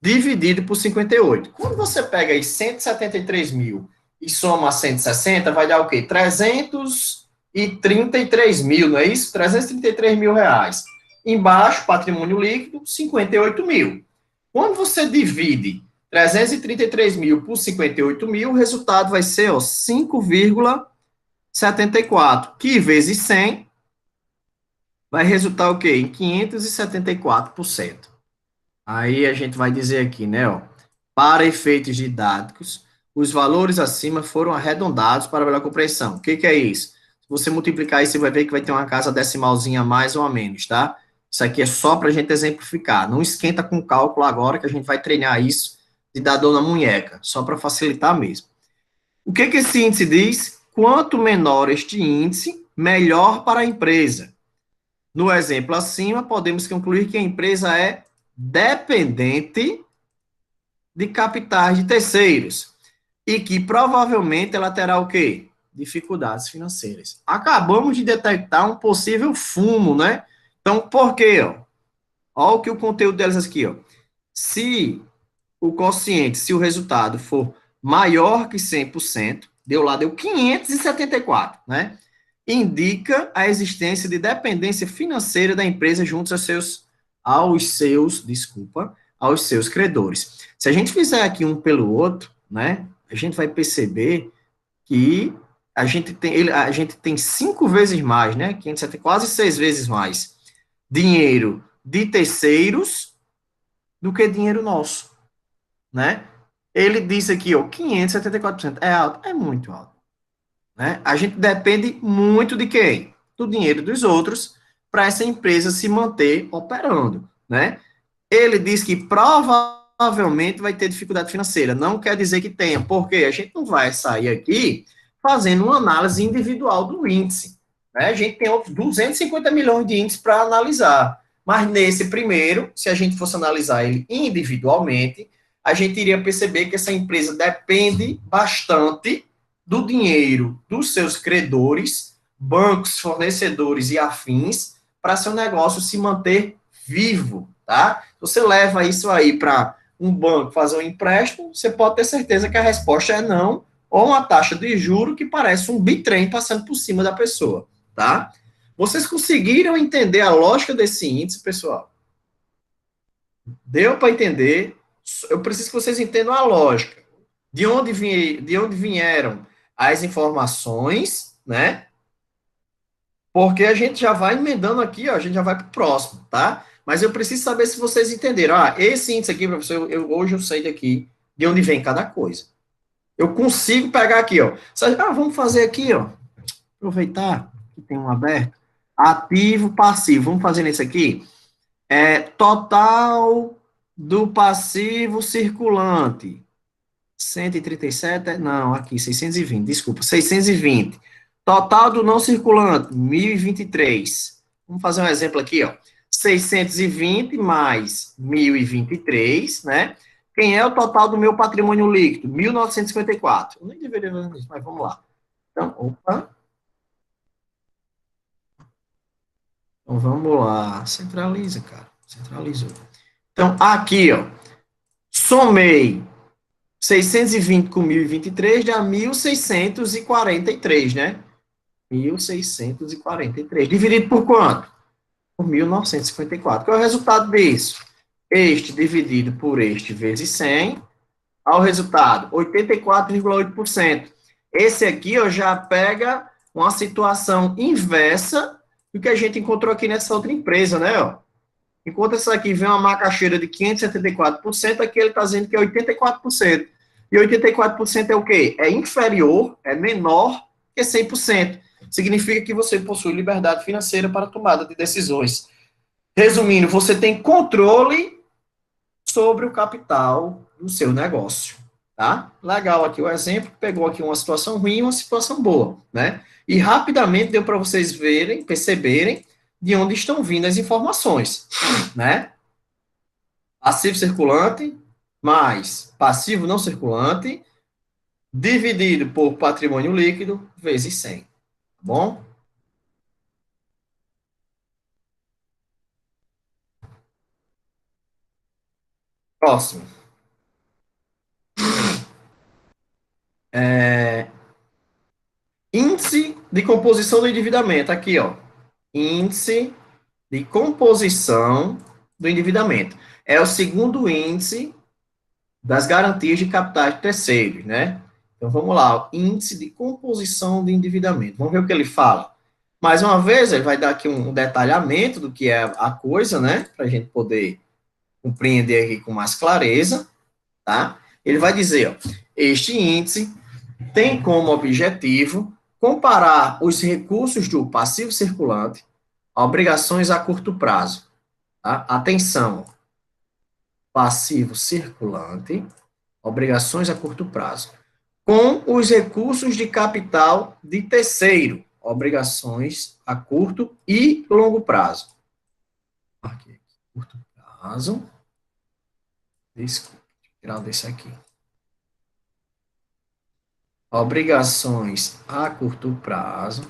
dividido por 58. Quando você pega aí 173 mil e soma a 160, vai dar o quê? 333 mil, não é isso? 333 mil reais. Embaixo, patrimônio líquido, 58 mil. Quando você divide 333 mil por 58 mil, o resultado vai ser 5,74, que vezes 100 vai resultar o quê? Em 574%. Aí a gente vai dizer aqui, né, ó, para efeitos didáticos, os valores acima foram arredondados para melhor compreensão. O que que é isso? Se você multiplicar isso, você vai ver que vai ter uma casa decimalzinha a mais ou a menos, tá? Isso aqui é só para a gente exemplificar. Não esquenta com cálculo agora, que a gente vai treinar isso de dar dor na munheca, só para facilitar mesmo. O que que esse índice diz? Quanto menor este índice, melhor para a empresa. No exemplo acima, podemos concluir que a empresa é dependente de capitais de terceiros e que provavelmente ela terá o quê? Dificuldades financeiras. Acabamos de detectar um possível fumo, né? Então, por quê? Olha o que o conteúdo delas aqui, ó. Se o quociente, se o resultado for maior que 100%, deu 574, né? Indica a existência de dependência financeira da empresa junto aos seus credores. Se a gente fizer aqui um pelo outro, né, a gente vai perceber que a gente tem 5 vezes mais, né, 570, quase 6 vezes mais dinheiro de terceiros do que dinheiro nosso, né? Ele disse aqui, ó, 574%. É alto? É muito alto. Né? A gente depende muito de quem? Do dinheiro dos outros para essa empresa se manter operando, né? Ele diz que provavelmente vai ter dificuldade financeira. Não quer dizer que tenha, porque a gente não vai sair aqui fazendo uma análise individual do índice. Né? A gente tem 250 milhões de índices para analisar. Mas nesse primeiro, se a gente fosse analisar ele individualmente, a gente iria perceber que essa empresa depende bastante do dinheiro dos seus credores, bancos, fornecedores e afins, para seu negócio se manter vivo, tá? Você leva isso aí para um banco fazer um empréstimo, você pode ter certeza que a resposta é não, ou uma taxa de juro que parece um bitrem passando por cima da pessoa, tá? Vocês conseguiram entender a lógica desse índice, pessoal? Deu para entender? Eu preciso que vocês entendam a lógica. De onde vieram as informações, né? Porque a gente já vai emendando aqui, ó, a gente já vai para o próximo, tá? Mas eu preciso saber se vocês entenderam. Ah, esse índice aqui, professor, hoje eu sei daqui de onde vem cada coisa. Eu consigo pegar aqui, ó. Vamos fazer aqui, ó. Aproveitar que tem um aberto. Ativo, passivo. Vamos fazer nesse aqui. Total do passivo circulante. 137, não, aqui, 620, desculpa, 620. Total do não circulante, 1023. Vamos fazer um exemplo aqui, ó. 620 mais 1023, né? Quem é o total do meu patrimônio líquido? 1954. Eu nem deveria fazer isso, mas vamos lá. Então, opa. Então, vamos lá. Centraliza, cara. Centralizou. Então, aqui, ó. Somei 620 com 1023 dá 1643, né? 1643. Dividido por quanto? Por 1954. Qual é o resultado disso? Este dividido por este vezes 100, ao resultado, 84,8%. Esse aqui ó, já pega uma situação inversa do que a gente encontrou aqui nessa outra empresa, né? Ó. Enquanto essa aqui vem uma macaxeira de 574%, aqui ele está dizendo que é 84%. E 84% é o quê? É inferior, é menor que 100%. Significa que você possui liberdade financeira para a tomada de decisões. Resumindo, você tem controle sobre o capital do seu negócio. Tá? Legal aqui o exemplo, pegou aqui uma situação ruim e uma situação boa, né? E rapidamente deu para vocês verem, perceberem de onde estão vindo as informações, né? Passivo circulante mais passivo não circulante dividido por patrimônio líquido vezes 100, tá bom? Próximo. Índice de composição do endividamento. Aqui, ó. Índice de composição do endividamento. É o segundo índice das garantias de capitais de terceiros, né? Então vamos lá, ó. Índice de composição do endividamento. Vamos ver o que ele fala. Mais uma vez, ele vai dar aqui um detalhamento do que é a coisa, né? Para a gente poder compreender aqui com mais clareza, tá? Ele vai dizer, ó, este índice tem como objetivo comparar os recursos do passivo circulante a obrigações a curto prazo. Tá? Atenção, passivo circulante, obrigações a curto prazo, com os recursos de capital de terceiro, obrigações a curto e longo prazo. Aqui, curto prazo. Desculpa, tirar desse aqui. Obrigações a curto prazo,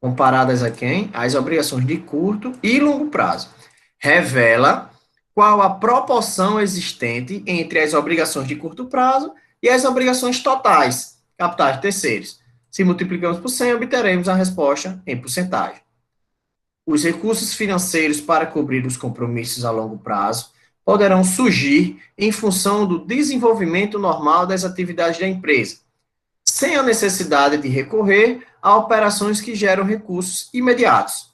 comparadas a quem? As obrigações de curto e longo prazo. Revela qual a proporção existente entre as obrigações de curto prazo e as obrigações totais, capitais de terceiros. Se multiplicamos por 100, obteremos a resposta em porcentagem. Os recursos financeiros para cobrir os compromissos a longo prazo poderão surgir em função do desenvolvimento normal das atividades da empresa, sem a necessidade de recorrer a operações que geram recursos imediatos.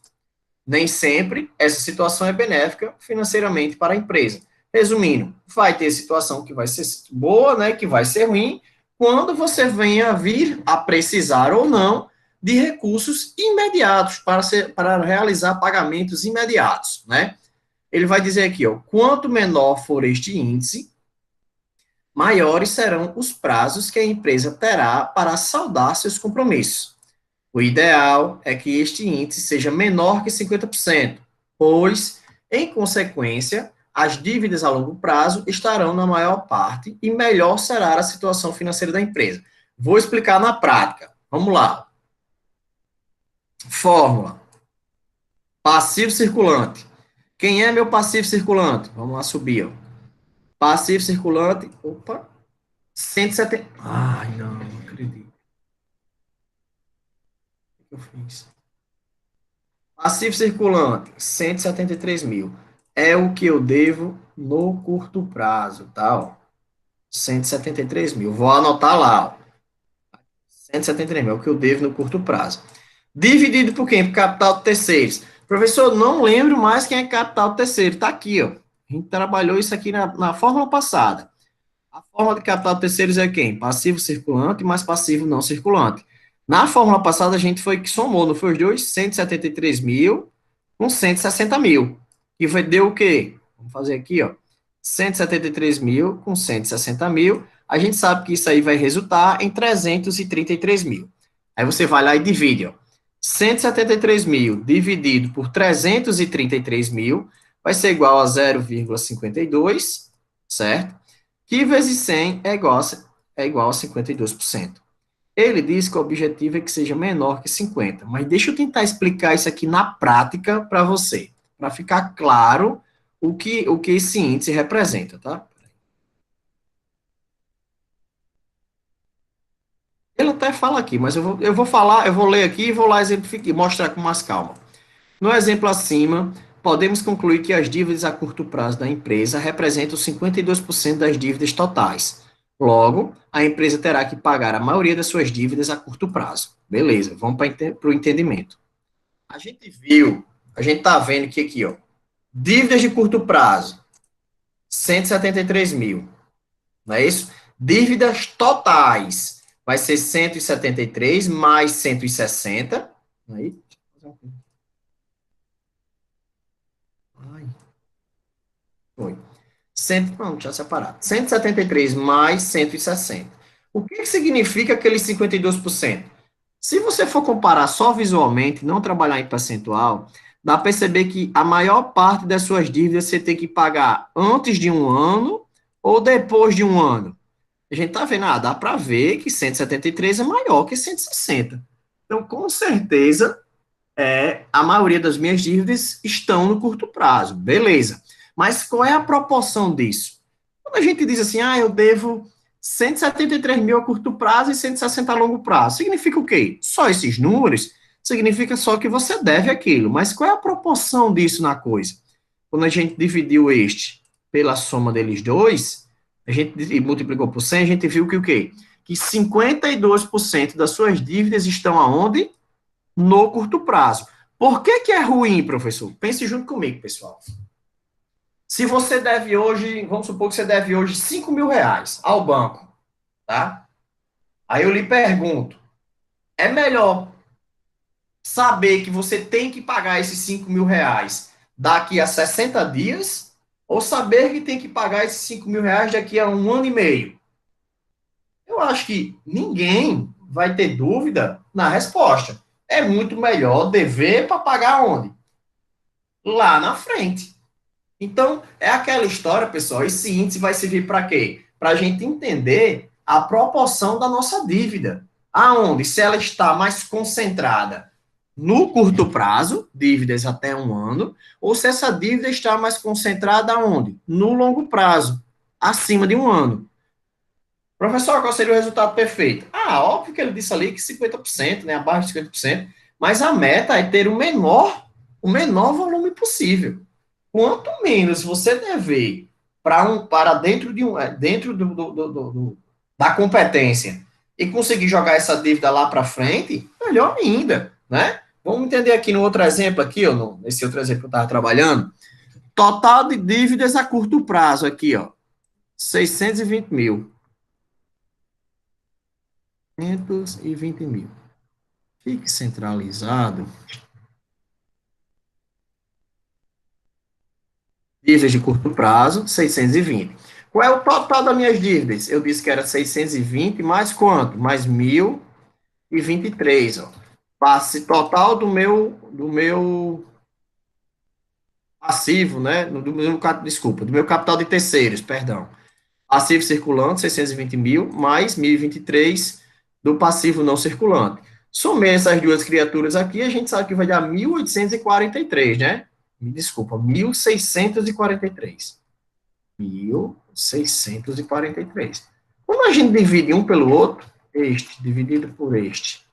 Nem sempre essa situação é benéfica financeiramente para a empresa. Resumindo, vai ter situação que vai ser boa, né, que vai ser ruim, quando você venha vir a precisar ou não de recursos imediatos para realizar pagamentos imediatos, né? Ele vai dizer aqui, ó, quanto menor for este índice, maiores serão os prazos que a empresa terá para saldar seus compromissos. O ideal é que este índice seja menor que 50%, pois, em consequência, as dívidas a longo prazo estarão na maior parte e melhor será a situação financeira da empresa. Vou explicar na prática. Vamos lá. Fórmula: passivo circulante. Quem é meu passivo circulante? Vamos lá subir. Ó. Passivo circulante. Opa. 170. Ai, não acredito. O que eu fiz? Passivo circulante, 173 mil. é o que eu devo no curto prazo, tá? Ó, 173 mil. Vou anotar lá, ó. 173 mil é o que eu devo no curto prazo. Dividido por quem? Por capital de terceiros. Professor, não lembro mais quem é capital de terceiro. Está aqui, ó. A gente trabalhou isso aqui na fórmula passada. A fórmula de capital de terceiros é quem? Passivo circulante mais passivo não circulante. Na fórmula passada, a gente foi que somou, não foi os dois? 173 mil com 160 mil. E foi, deu o quê? Vamos fazer aqui, ó. 173 mil com 160 mil. A gente sabe que isso aí vai resultar em 333 mil. Aí você vai lá e divide, ó. 173 mil dividido por 333 mil vai ser igual a 0,52, certo? Que vezes 100 é igual a 52%. Ele diz que o objetivo é que seja menor que 50, mas deixa eu tentar explicar isso aqui na prática para você, para ficar claro o que esse índice representa, tá? Ele até fala aqui, mas eu vou falar, eu vou ler aqui e vou lá exemplificar, mostrar com mais calma. No exemplo acima, podemos concluir que as dívidas a curto prazo da empresa representam 52% das dívidas totais. Logo, a empresa terá que pagar a maioria das suas dívidas a curto prazo. Beleza, vamos para o entendimento. A gente viu, a gente está vendo que aqui, ó, dívidas de curto prazo, 173 mil, não é isso? Dívidas totais, vai ser 173 mais 160, aí, ai, foi. Não, tinha separado. 173 mais 160. O que significa aqueles 52%? Se você for comparar só visualmente, não trabalhar em percentual, dá para perceber que a maior parte das suas dívidas você tem que pagar antes de um ano ou depois de um ano. A gente tá vendo, dá para ver que 173 é maior que 160. Então, com certeza, a maioria das minhas dívidas estão no curto prazo, beleza. Mas qual é a proporção disso? Quando a gente diz assim, eu devo 173 mil a curto prazo e 160 a longo prazo, significa o quê? Só esses números? Significa só que você deve aquilo. Mas qual é a proporção disso na coisa? Quando a gente dividiu este pela soma deles dois, a gente multiplicou por 100, a gente viu que o quê? Que 52% das suas dívidas estão aonde? No curto prazo. Por que que é ruim, professor? Pense junto comigo, pessoal. Se você deve hoje, vamos supor que você deve hoje 5 mil reais ao banco, tá? Aí eu lhe pergunto, é melhor saber que você tem que pagar esses 5 mil reais daqui a 60 dias ou saber que tem que pagar esses 5 mil reais daqui a um ano e meio? Eu acho que ninguém vai ter dúvida na resposta. É muito melhor dever para pagar onde? Lá na frente. Então, é aquela história, pessoal. Esse índice vai servir para quê? Para a gente entender a proporção da nossa dívida. Aonde? Se ela está mais concentrada no curto prazo, dívidas até um ano, ou se essa dívida está mais concentrada aonde? No longo prazo, acima de um ano. Professor, qual seria o resultado perfeito? Óbvio que ele disse ali que 50%, né, abaixo de 50%, mas a meta é ter o menor volume possível. Quanto menos você dever para dentro da competência e conseguir jogar essa dívida lá para frente, melhor ainda, né? Vamos entender aqui no outro exemplo aqui, ó, nesse outro exemplo que eu estava trabalhando. Total de dívidas a curto prazo aqui, ó, 620 mil. 520 mil. Fique centralizado. Dívidas de curto prazo, 620. Qual é o total das minhas dívidas? Eu disse que era 620 mais quanto? Mais 1.023, ó. Passe total do meu passivo, né? Desculpa, do meu capital de terceiros, perdão. Passivo circulante, 620 mil, mais 1.023 do passivo não circulante. Somei essas duas criaturas aqui, a gente sabe que vai dar 1.843, né? Me desculpa, 1.643. 1.643. Quando a gente divide um pelo outro, este dividido por este,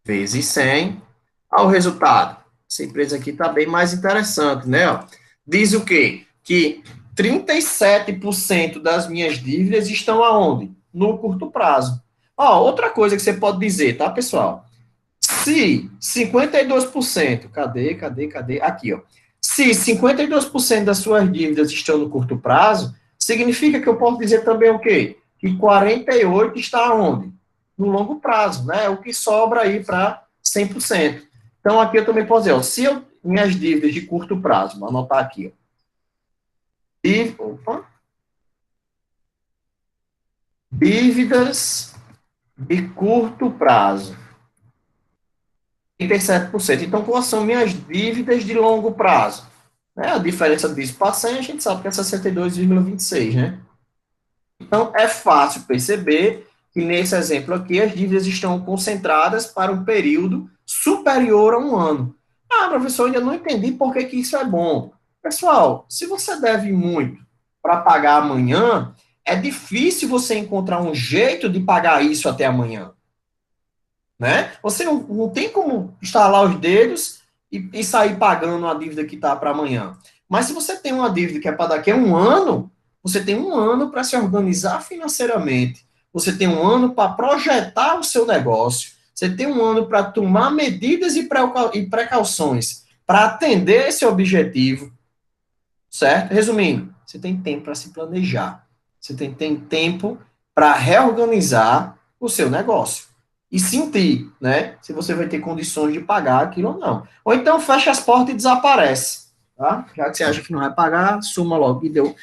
vezes 100, ao resultado. Essa empresa aqui está bem mais interessante, né? Ó. Diz o quê? que 37% das minhas dívidas estão aonde? No curto prazo. Ó, outra coisa que você pode dizer, tá, pessoal? Se 52%, cadê? Aqui, ó. Se 52% das suas dívidas estão no curto prazo, significa que eu posso dizer também o quê? Que 48 está onde? No longo prazo, né? O que sobra aí para 100%. Então, aqui eu também posso dizer, ó, se eu, minhas dívidas de curto prazo, vou anotar aqui, ó. Dívidas de curto prazo. 37%. Então, quais são minhas dívidas de longo prazo? A diferença disso para 100, a gente sabe que é 62,26, né? Então, é fácil perceber que, nesse exemplo aqui, as dívidas estão concentradas para um período superior a um ano. Ah, professor, eu ainda não entendi por que isso é bom. Pessoal, se você deve muito para pagar amanhã, é difícil você encontrar um jeito de pagar isso até amanhã, né? Você não tem como estalar os dedos e sair pagando a dívida que está para amanhã. Mas se você tem uma dívida que é para daqui a um ano, você tem um ano para se organizar financeiramente. Você tem um ano para projetar o seu negócio. Você tem um ano para tomar medidas e precauções para atender esse objetivo, certo? Resumindo, você tem tempo para se planejar. Você tem tempo para reorganizar o seu negócio e sentir, né, se você vai ter condições de pagar aquilo ou não. Ou então fecha as portas e desaparece, tá? Já que você acha que não vai pagar, suma logo e deu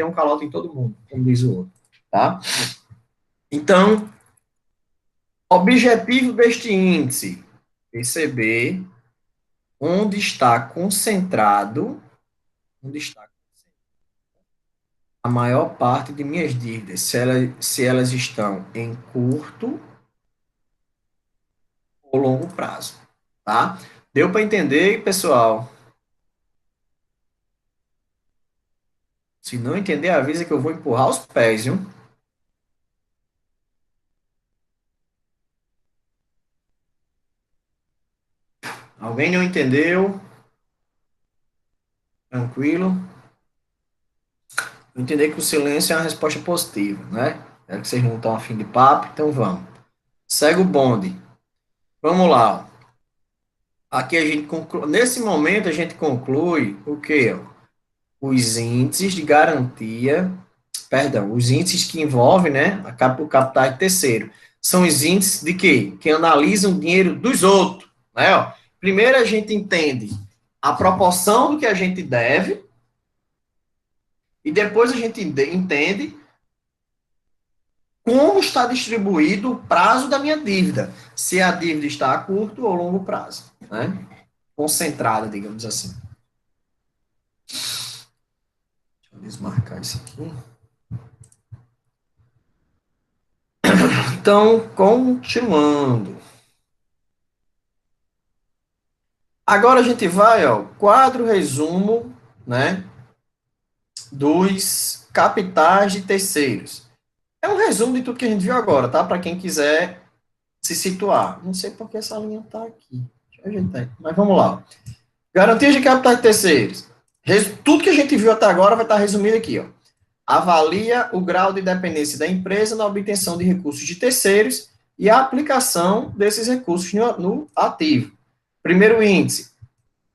um calote em todo mundo, como diz o outro, tá? Então, objetivo deste índice, perceber onde está a maior parte de minhas dívidas, se elas estão em curto ou longo prazo, tá? Deu para entender, pessoal? Se não entender, avisa que eu vou empurrar os pés, viu? Alguém não entendeu? Tranquilo? Entender que o silêncio é uma resposta positiva, né? É que vocês não estão afim de papo, então vamos. Segue o bonde. Vamos lá. Aqui a gente conclui, nesse momento a gente conclui o quê? Os índices de garantia, perdão, os índices que envolvem, né, o capital de terceiro. São os índices de quê? Que analisam o dinheiro dos outros, né? Ó. Primeiro a gente entende a proporção do que a gente deve e depois a gente entende como está distribuído o prazo da minha dívida, se a dívida está a curto ou longo prazo, né? Concentrada, digamos assim. Deixa eu desmarcar isso aqui. Então, continuando. Agora a gente vai, ó, quadro resumo, né, dos capitais de terceiros. É um resumo de tudo que a gente viu agora, tá? Para quem quiser se situar. Não sei porque essa linha tá aqui. Deixa eu ajeitar aí. Mas vamos lá. Garantias de capitais de terceiros. Tudo que a gente viu até agora vai estar resumido aqui, ó. Avalia o grau de dependência da empresa na obtenção de recursos de terceiros e a aplicação desses recursos no ativo. Primeiro índice,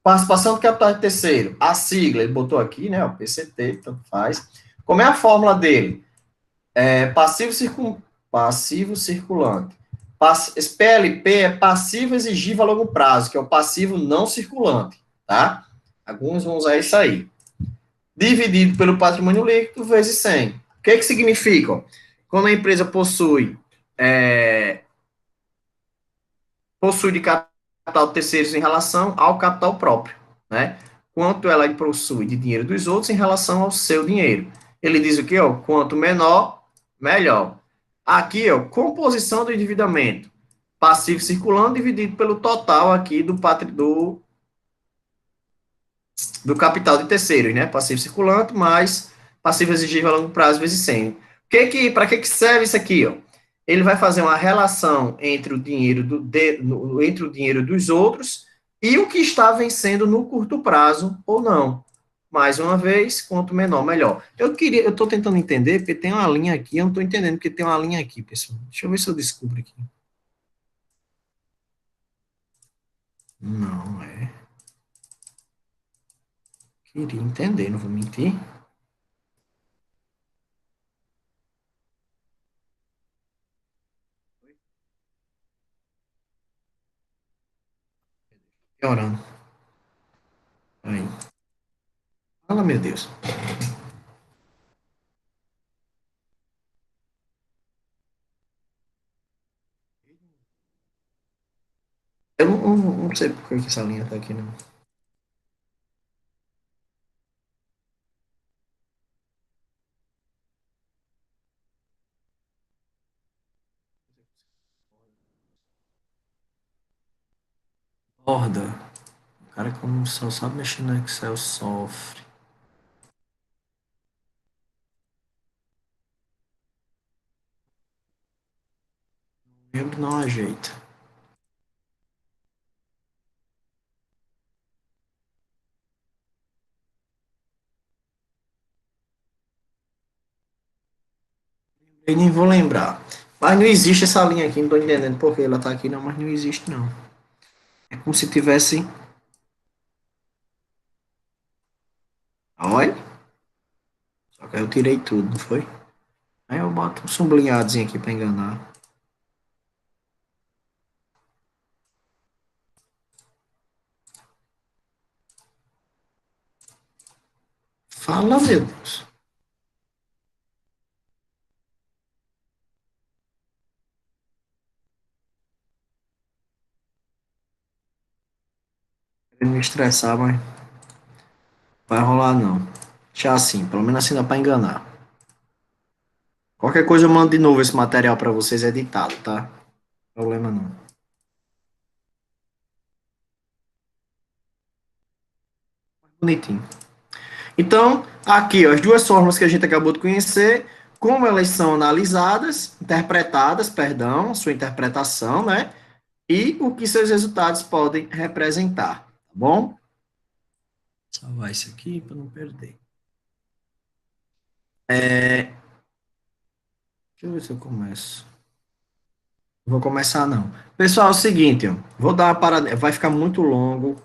participação do capital de terceiro. A sigla, ele botou aqui, né? O PCT, tanto faz. Como é a fórmula dele? Passivo circulante. PLP é passivo exigível a longo prazo, que é o passivo não circulante, tá? Alguns vão usar isso aí. Dividido pelo patrimônio líquido vezes 100. O que significa? Quando a empresa possui de capital de terceiros em relação ao capital próprio, né? Quanto ela possui de dinheiro dos outros em relação ao seu dinheiro. Ele diz o quê? Ó? Quanto menor, melhor. Aqui, ó, composição do endividamento. Passivo circulando dividido pelo total aqui do capital de terceiros, né? Passivo circulante mais passivo exigível a longo prazo vezes 100. Para que serve isso aqui, ó? Ele vai fazer uma relação entre o dinheiro entre o dinheiro dos outros e o que está vencendo no curto prazo ou não. Mais uma vez, quanto menor, melhor. Eu estou tentando entender, porque tem uma linha aqui, eu não estou entendendo porque tem uma linha aqui, pessoal. Deixa eu ver se eu descubro aqui. Não, é. Queria entender, não vou mentir. Piorando. Aí. Fala, meu Deus. Eu não sei por que essa linha tá aqui, não. Borda. O cara que não só sabe mexer no Excel sofre. Lembro não ajeita. Eu nem vou lembrar. Mas não existe essa linha aqui, não tô entendendo por que ela tá aqui, não, mas não existe, não. É como se tivesse. Olha, só que aí eu tirei tudo, não foi? Aí eu boto um sublinhadozinho aqui pra enganar. Fala, meu Deus. Querendo me estressar, mas vai rolar não. Deixa assim, pelo menos assim dá pra enganar. Qualquer coisa eu mando de novo esse material pra vocês editado, tá? Problema não. Bonitinho. Então, aqui, ó, as duas formas que a gente acabou de conhecer, como elas são analisadas, interpretadas, perdão, sua interpretação, né? E o que seus resultados podem representar, tá bom? Salvar isso aqui para não perder. Deixa eu ver se eu começo. Não vou começar, não. Pessoal, é o seguinte, ó, vou dar uma parada, vai ficar muito longo.